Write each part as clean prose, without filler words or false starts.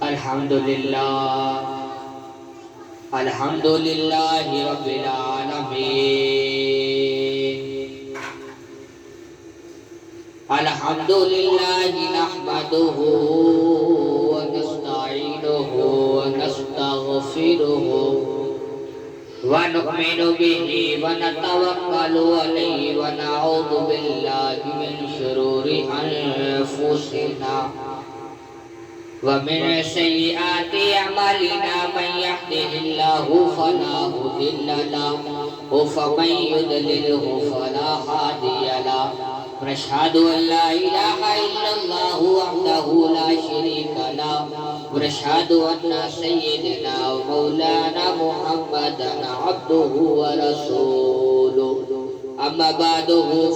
الحمدللہ الحمدللہ رب العالمین الحمدللہ نحمدہ ونستعینہ ونستغفرہ ونؤمن به ونتوکل علیہ ونعوذ باللہ من شرور انفسنا ومن سیئات اعمالنا من يهده الله فلا مضل له ومن يضلل فلا هادي له ونشهد ان لا اله الا الله وحده لا شريك له ونشهد ان سيدنا ومولانا محمدا عبده ورسوله اما بعد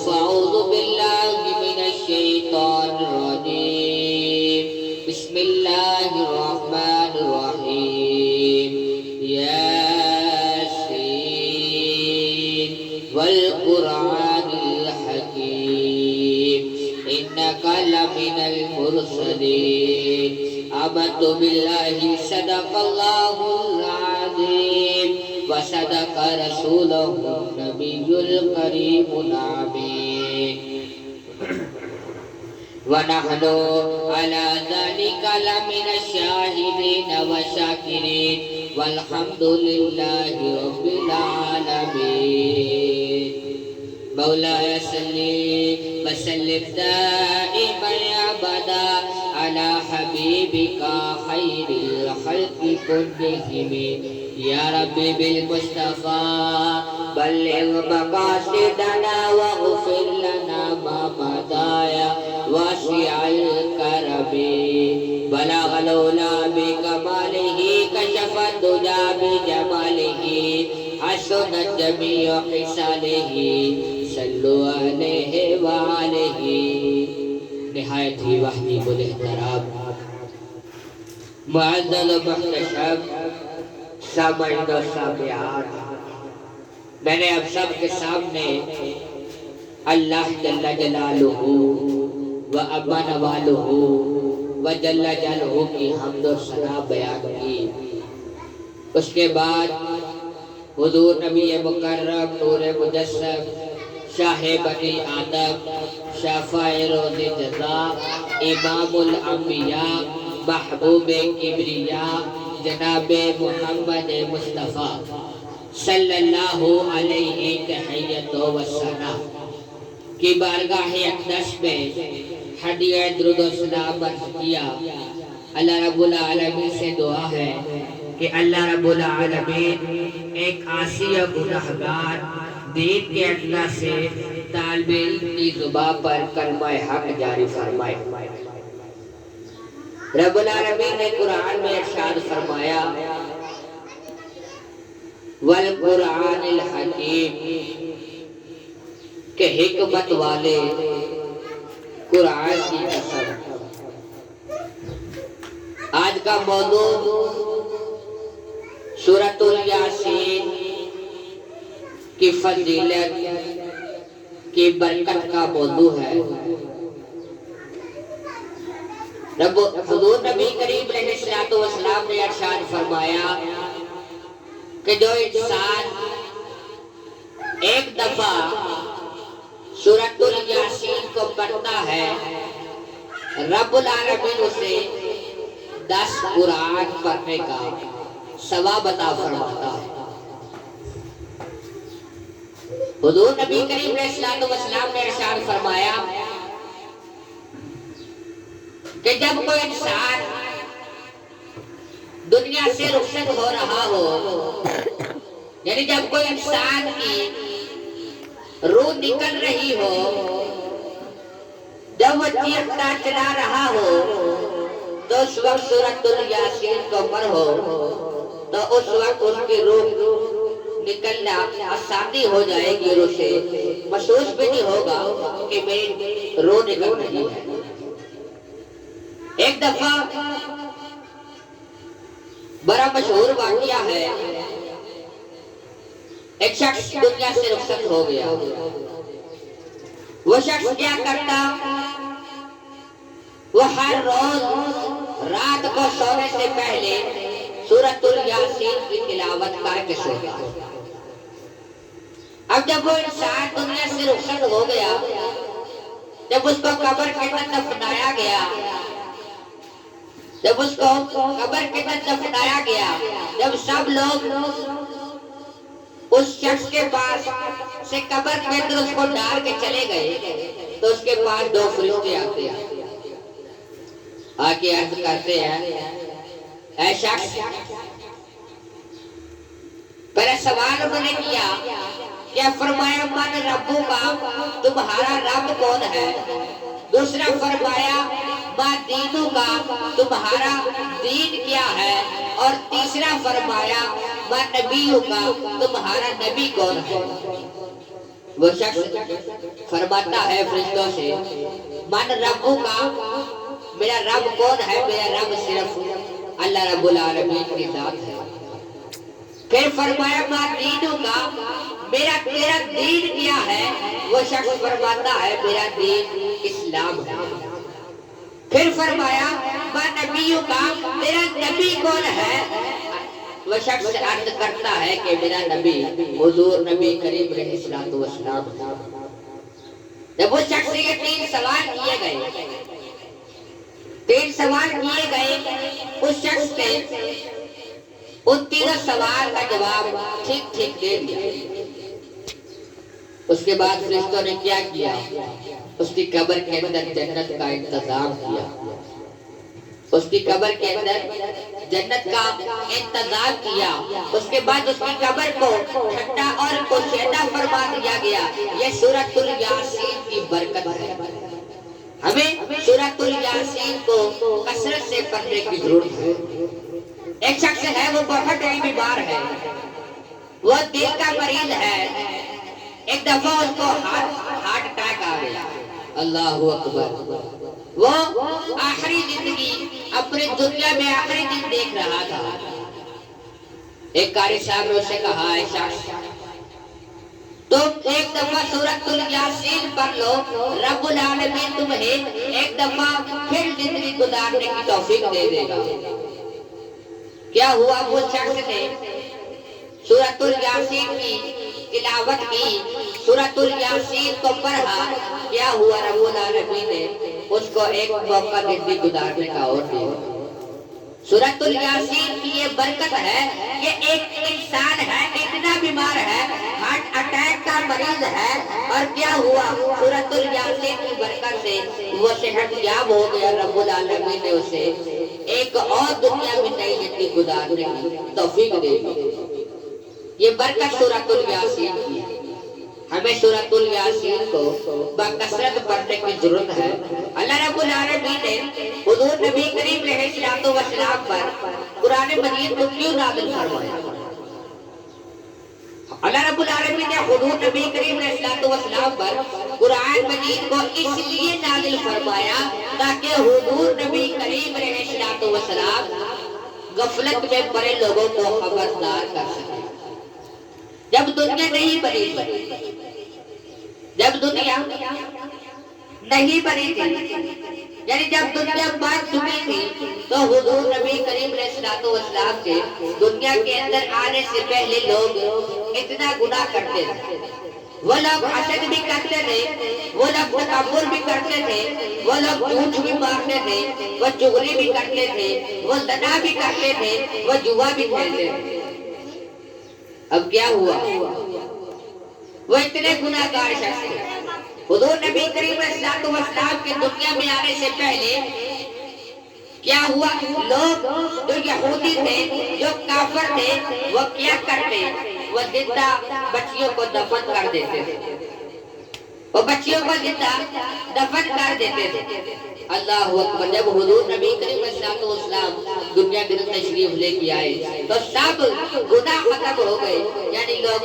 فاعوذ بالله من الشيطان الرجيم بسم الله الرحمن الرحيم ياسين والقرآن الحكيم إنك لمن المرسلين آمنت بالله صدق الله العظيم وصدق رسوله النبي الكريم الأمين ونحن على ذلك لمن الشاهدين والشاكرين والحمد لله رب العالمين مولاي صل وسلم دائما ابدا على حبيبك خير الخلق كلهم يا ربي بالمصطفى بلغ مقاصدنا واغفر لنا ما مضى واسع الكرم بلغ العلا بكماله كشف الدجى بجماله حسنت جميع خصاله صلوا عليه وعليه نہایت ہی وحدی الاحترام معزز و محتشم سامعین و سامعات، میں نے اب سب کے سامنے اللہ جل جلالہ و اما نوالہ و جل جلالہ کی حمد و ثنا بیان کی۔ اس کے بعد حضور نبی مکرم نور مجسم شاہ بنی آدم شفاع روز جزا امام الانبیاء محبوب کبریاء جناب محمد مصطفیٰ صلی اللہ علیہ تحیت و ثنا کی بارگاہ اقدس میں ہدیہ درود و سلام عرض کیا۔ اللہ رب العالمین سے دعا ہے کہ اللہ رب العالمین ایک عاصی و گنہگار دین کے ادنا سے طالب علم کی زبان پر کلمہ حق جاری فرمائے۔ رب العالمین نے قرآن میں ارشاد فرمایا والقرآن الحکیم کہ حکمت والے قرآن کی قسم۔ آج کا موضوع سورۃ الیاسین کی فضیلت کی برکت کا موضوع ہے۔ حضور نبی کریم علیہ السلام نے ارشاد فرمایا کہ جو انسان ایک دفعہ سورۃ الیاسین کو پڑھتا ہے رب العالمین اسے 10 قرآن پڑھنے کا ثواب عطا فرماتا ہے۔ حضور نبی کریم علیہ السلام نے ارشاد فرمایا کہ جب کوئی انسان دنیا سے رخصت ہو رہا ہو، یعنی جب کوئی انسان کی روح نکل رہی ہو، جب وہ چیختا چلا رہا ہو، تو اس وقت سورۃ الیاسین کو پڑھو تو اس وقت اس کی روح نکلنا آسانی ہو جائے گی، اور اسے محسوس بھی نہیں ہوگا کہ میری روح نکل رہی ہے۔ ایک دفعہ بڑا مشہور واقعہ ہے، ایک شخص دنیا سے رخصت ہو گیا۔ وہ شخص کیا کرتا؟ وہ ہر روز رات کو سونے سے پہلے سورۃ الیاسین کی تلاوت کر کے سوتا. اب جب وہ انسان دنیا سے رخصت ہو گیا، جب اس کو قبر کے اندر دفنایا گیا، جب اس کو قبر کے اندر دفنایا گیا، جب سب لوگ اس شخص کے پاس سے قبر کے اندر اس کو ڈال کے چلے گئے، تو اس کے پاس دو فرشتے آتے ہیں، آ کے عرض کرتے ہیں اے شخص. پہلے سوال انہوں نے کیا، کیا فرمایا من ربو کا، تمہارا رب کون ہے؟ دوسرا فرمایا ما دینو کا، تمہارا دین کیا ہے؟ اور تیسرا فرمایا ما نبیو کا، تمہارا نبی کون ہے؟ وہ شخص فرماتا ہے فرشتوں سے من ربو کا، میرا رب کون ہے؟ میرا رب صرف اللہ رب العالمین کی ذات ہے. پھر فرمایا ما دینو کا، تیرا دین کیا ہے؟ وہ شخص فرماتا ہے میرا دین اسلام ہے. پھر فرمایا ما نبیو کا، تیرا نبی کون ہے؟ وہ شخص عرض کرتا ہے کہ میرا نبی حضور نبی کریم علیہ السلام ہے. جب وہ شخص سے یہ تین سوال کیے گئے، اس شخص نے ان تینوں سوال کا جواب ٹھیک ٹھیک دے دیا. اس کے بعد فرشتوں نے کیا کیا؟ اس کی قبر کے اندر جنت کا انتظام کیا. اس کی قبر کے اندر جنت کا انتظام کیا. اس کے بعد اس کی قبر کو ٹھنڈا اور پوشیدہ فرما دیا گیا. یہ سورۃ الیاسین کی برکت ہے. ہمیں سورۃ الیاسین کو کثرت سے پڑھنے کی ضرورت ہے. ایک شخص ہے وہ بہت ہی بیمار ہے، وہ دل کا مریض ہے. ایک دفعہ اس کو ہارٹ اٹیک آ گیا. اللہ اکبر. وہ آخری زندگی اپنی دنیا میں آخری دن دیکھ رہا تھا. ایک قاری صاحب نے اسے کہا اے شخص تم ایک دفعہ سورۃ الیاسین پڑھ لو، رب العالمین تمہیں ایک دفعہ پھر زندگی گزارنے کی توفیق دے دے گا. کیا ہوا؟ وہ شخص نے سورۃ الیاسین کی تلاوت کی، سورۃ الیاسین کو پڑھا. کیا ہوا؟ رب العالمین نے اس کو ایک موقع زندگی گزارنے کا اور دیا. سورۃ الیاسین کی یہ برکت ہے کہ ایک انسان ہے اتنا بیمار ہے، ہارٹ اٹیک کا مریض ہے، اور کیا ہوا؟ سورۃ الیاسین کی برکت سے وہ صحت یاب ہو گیا. رب العالمین نے اسے ایک اور دنیا میں نئی زندگی گزارنے کی توفیق دے دی. یہ برکت سورۃ الیاسین کی ہے. ہمیں سورۃ الیاسین کو بکثرت پڑھنے کی ضرورت ہے. اللہ رب العالمین نے حضور نبی کریم علیہ السلام پر قرآن مجید کو کیوں نازل فرمایا؟ اللہ رب العالمین نے حضور نبی کریم علیہ السلام پر قرآن مجید کو اس لیے نازل فرمایا تاکہ حضور نبی کریم علیہ السلام غفلت میں پڑے لوگوں کو خبردار کر سکے. جب دنیا نہیں بنی تھی، یعنی جب دنیا بن چکی تھی، تو حضور نبی کریم علیہ السلام کے دنیا کے اندر آنے سے پہلے لوگ اتنا گناہ کرتے تھے. وہ لوگ حسد بھی کرتے تھے، وہ لوگ تکبر بھی کرتے تھے، وہ لوگ جھوٹ بھی مارتے تھے، وہ چغلی بھی کرتے تھے، وہ زنا بھی کرتے تھے، وہ جوا بھی کھیلتے تھے. اب کیا ہوا؟ وہ اتنے گناہگار شخص تھے. حضور نبی کریم علیہ السلام کے دنیا میں آنے سے پہلے کیا ہوا؟ لوگ جو یہودی تھے، جو کافر تھے، وہ کیا کرتے؟ وہ زندہ بچیوں کو دفن کر دیتے تھے. وہ بچیوں کو زندہ دفن کر دیتے تھے. اللہ اکبر. جب حضور نبی کریم علیہ السلام دنیا میں تشریف لے کے آئے تو سب گناہ ختم ہو گئے. یعنی لوگ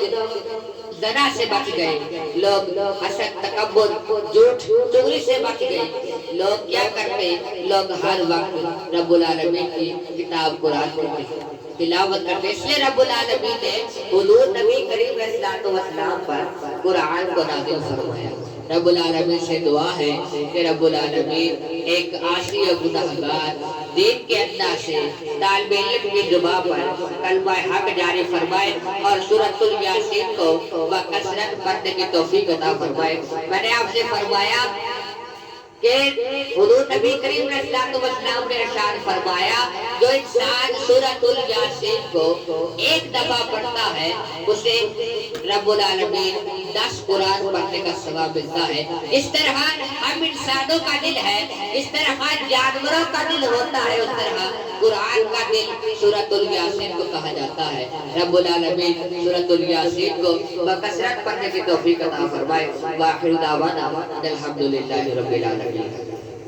زنا سے بچ گئے، لوگ حسد تکبر جھوٹ چغلی سے بچ گئے. لوگ کیا کرتے؟ لوگ ہر وقت رب العالمین کی کتاب قرآن پڑھتے تلاوت کرتے. اس لیے رب العالمین نے حضور نبی کریم علیہ السلام پر قرآن کو نازل فرمایا رب العالمین سے دعا ہے کہ رب العالمین ایک عاصی و گناہگار دین کے اندر سے طالب علم کی زبان پر کلمہ حق جاری فرمائے اور سورۃ الیاسین کو بکثرت پڑھنے کی توفیق عطا فرمائے۔ میں نے آپ سے فرمایا کہ حضور نبی کریم صلی اللہ علیہ وسلم نے ارشاد فرمایا جو انسان سورۃ الیاسین کو ایک دفعہ پڑھتا ہے اسے رب العالمین 10 قرآن پڑھنے کا ثواب ملتا ہے۔ اس طرح ہم انسانوں کا دل ہے، اس طرح جانوروں کا دل ہوتا ہے، اس طرح قرآن کا دل سورۃ الیاسین کو کہا جاتا ہے۔ رب العالمین سورۃ الیاسین کو بکثرت پڑھنے کی توفیق عطا فرمائے۔ وآخر دعوانا الحمدللہ رب العالمین۔